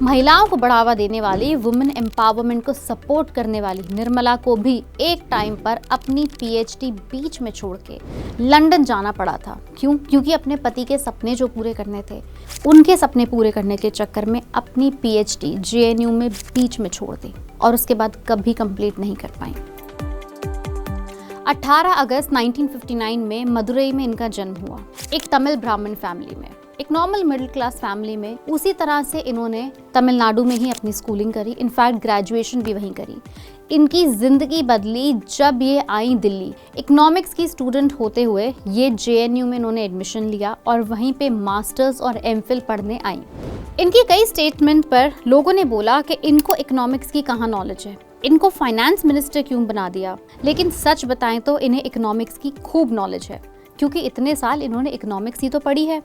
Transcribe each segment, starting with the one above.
महिलाओं को बढ़ावा देने वाली, वुमेन एम्पावरमेंट को सपोर्ट करने वाली निर्मला को भी एक टाइम पर अपनी पीएचडी बीच में छोड़ के लंदन जाना पड़ा था। क्यों? क्योंकि अपने पति के सपने जो पूरे करने थे, उनके सपने पूरे करने के चक्कर में अपनी पीएचडी जेएनयू में बीच में छोड़ दी और उसके बाद कभी कंप्लीट नहीं कर पाई। 18 अगस्त 1959 में मदुरई में इनका जन्म हुआ, एक तमिल ब्राह्मण फैमिली में, एक नॉर्मल मिडिल क्लास फैमिली में। उसी तरह से इन्होंने तमिलनाडु में ही अपनी स्कूलिंग करी, इनफैक्ट ग्रेजुएशन भी वहीं करी। इनकी जिंदगी बदली जब ये आई दिल्ली। इकोनॉमिक्स की स्टूडेंट होते हुए ये जेएनयू में इन्होंने एडमिशन लिया और वहीं पे मास्टर्स और एमफिल पढ़ने आई। इनकी कई स्टेटमेंट पर लोगों ने बोला कि इनको इकोनॉमिक्स की कहाँ नॉलेज है, इनको फाइनेंस मिनिस्टर क्यों बना दिया। लेकिन सच बताएं तो इन्हें इकोनॉमिक्स की खूब नॉलेज है, क्योंकि इतने साल इन्होंने इकोनॉमिक्स ही तो पढ़ी है।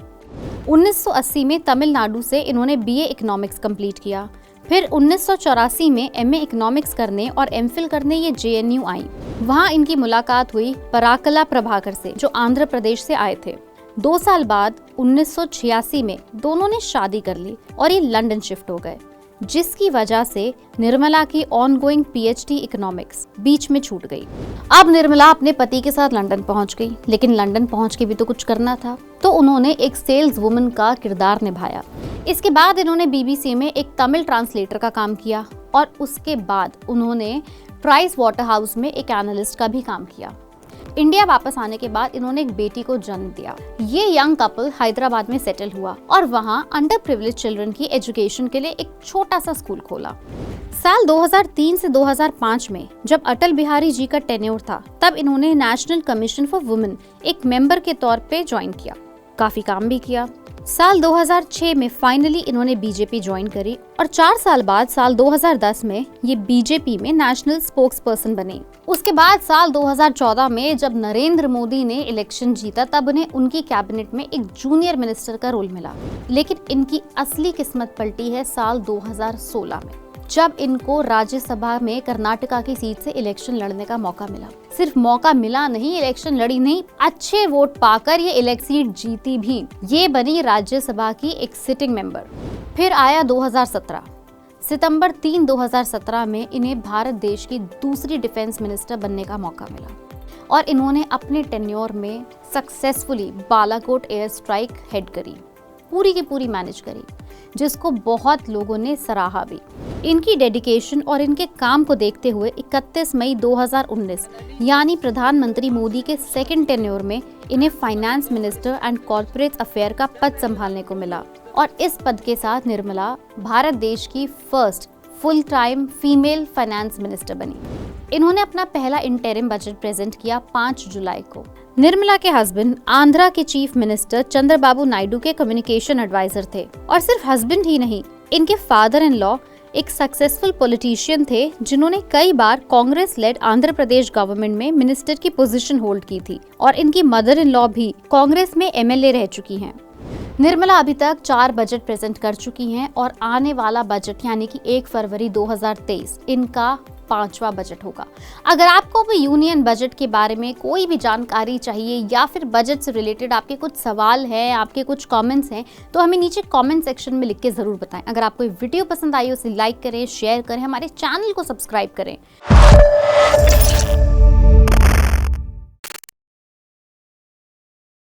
1980 में तमिलनाडु से इन्होंने बीए इकोनॉमिक्स कंप्लीट किया। फिर 1984 में एमए इकोनॉमिक्स करने और एमफिल करने ये जेएनयू आई। वहाँ इनकी मुलाकात हुई पराकला प्रभाकर से, जो आंध्र प्रदेश से आए थे। 2 साल बाद 1986 में दोनों ने शादी कर ली और ये लंदन शिफ्ट हो गए, जिसकी वजह से निर्मला की ऑनगोइंग पीएचडी इकोनॉमिक्स बीच में छूट गई। अब निर्मला अपने पति के साथ लंदन पहुंच गई, लेकिन लंदन पहुंच के भी तो कुछ करना था, तो उन्होंने एक सेल्स वुमन का किरदार निभाया। इसके बाद इन्होंने बीबीसी में एक तमिल ट्रांसलेटर का काम किया और उसके बाद उन्होंने प्राइस वाटरहाउस में एक एनालिस्ट का भी काम किया। इंडिया वापस आने के बाद इन्होंने एक बेटी को जन्म दिया। ये यंग कपल हैदराबाद में सेटल हुआ और वहाँ अंडर प्रिविलेज चिल्ड्रन की एजुकेशन के लिए एक छोटा सा स्कूल खोला। साल 2003 से 2005 में जब अटल बिहारी जी का टेन्योर था, तब इन्होंने नेशनल कमीशन फॉर वुमेन एक मेंबर के तौर पे ज्वाइन किया। काफी काम भी किया। साल 2006 में फाइनली इन्होंने बीजेपी ज्वाइन करी और 4 साल बाद साल 2010 में ये बीजेपी में नेशनल स्पोक्स पर्सन बने। उसके बाद साल 2014 में जब नरेंद्र मोदी ने इलेक्शन जीता, तब उन्हें उनकी कैबिनेट में एक जूनियर मिनिस्टर का रोल मिला। लेकिन इनकी असली किस्मत पलटी है साल 2016 में, जब इनको राज्यसभा में कर्नाटका की सीट से इलेक्शन लड़ने का मौका मिला। सिर्फ मौका मिला नहीं, इलेक्शन लड़ी नहीं, अच्छे वोट पाकर ये इलेक्शन जीती भी। ये बनी राज्यसभा की एक सिटिंग मेंबर। फिर आया 2017। सितंबर 3, 2017 में इन्हें भारत देश की दूसरी डिफेंस मिनिस्टर बनने का मौका मिला और इन्होंने अपने टेन्योर में successfully Balakot air strike head करी, पूरी की पूरी मैनेज करी, जिसको बहुत लोगों ने सराहा भी। इनकी डेडिकेशन और इनके काम को देखते हुए 31 मई 2019 यानी प्रधानमंत्री मोदी के सेकंड टेन्योर में इन्हें finance minister and corporate affair का पद संभालने को मिला और इस पद के साथ निर्मला भारत देश की first full time female finance minister बनी। इन्होंने अपना पहला इंटरिम बजट प्रेजेंट किया 5 जुलाई को। निर्मला के हस्बैंड आंध्रा के चीफ मिनिस्टर चंद्रबाबू नायडू के कम्युनिकेशन एडवाइजर थे और सिर्फ हस्बैंड ही नहीं, इनके फादर इन लॉ एक सक्सेसफुल पॉलिटिशियन थे, जिन्होंने कई बार कांग्रेस लेड आंध्र प्रदेश गवर्नमेंट में मिनिस्टर की पोजीशन होल्ड की थी और इनकी मदर इन लॉ भी कांग्रेस में एमएलए रह चुकी हैं। निर्मला अभी तक 4 बजट प्रेजेंट कर चुकी हैं और आने वाला बजट यानी कि 1 फरवरी 2023 इनका 5वां बजट होगा। अगर आपको भी यूनियन बजट के बारे में कोई भी जानकारी चाहिए या फिर बजट से रिलेटेड आपके कुछ सवाल हैं, आपके कुछ कमेंट्स हैं, तो हमें नीचे कमेंट सेक्शन में लिख के जरूर बताएं। अगर आपको ये वीडियो पसंद आई हो उसे लाइक करें, शेयर करें, हमारे चैनल को सब्सक्राइब करें।